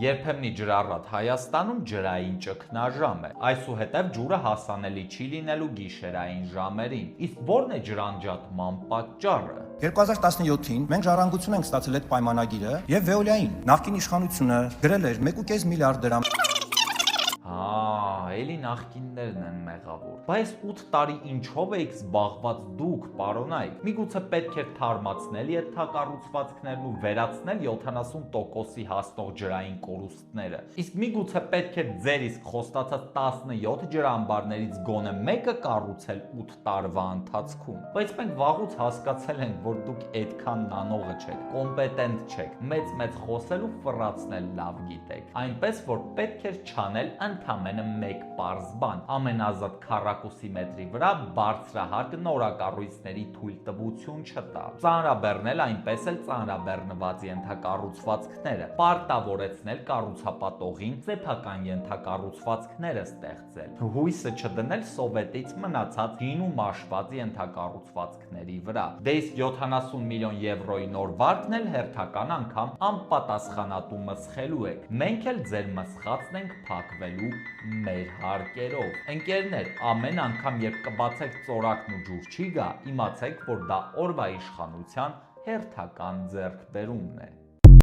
Երբեմնի ջրառատ Հայաստանում ջրային ճգնաժամ է, այսուհետև ջուրը հասանելի չի լինելու գիշերային ժամերին, իսկ ո՞րն է ջրանջատման պատճառը։ 2017-ին մենք ժառանգություն ենք ստացել այդ պայմանագիրը եւ Veolia-ին նախկին իշխանությունը գրել էր 1.5 միլիարդ դրամ։ Էլի նախկիններն են մեղավոր։ Բայց 8 տարի ինչով եք զբաղված դուք, պարոնայք։ Միգուցե պետք էր թարմացնել ենթակառուցվածքներն ու վերացնել 70%-ի հասնող ջրային կորուստները։ Իսկ միգուցե պետք է ձեր իսկ խոստացած 17 ջրամբարներից գոնե մեկը կառուցել 8 տարվա ընթացքում։ Բայց մենք վաղուց հասկացել ենք, որ դուք այդքան նանողը չեք, կոմպետենտ չեք, մեծ խոսել ու ֆռացնել լավ գիտեք։ Այնպես որ պետք էր չանել ընդամենը մեկ պարզ բան՝ ամենազատ քառակուսի մետրի վրա բարձրահարկ նորակառույցների թույլտվություն չտալ, ծանրաբեռնել այնպես էլ ծանրաբեռնված ենթակառուցվածքները, պարտավորեցնել կառուցապատողին սեփական ենթակառուցվածքները ստեղծել, հույսը չդնել սովետից մնացած հին ու մաշված ենթակառուցվածքների վրա։ Դե իսկ 70 միլիոն եվրոյի նոր վարկն էլ հերթական անգամ անպատասխանատու մսխելու եք։ Մենք էլ ձեր մսխածն ենք փակվելու մեր հարկերով։ Ընկերներ, ամեն անգամ երբ կբացեք ծորակն ու ջուր չի գա, իմացեք, որ դա օրվա իշխանության հերթական ձեռքբերումն է։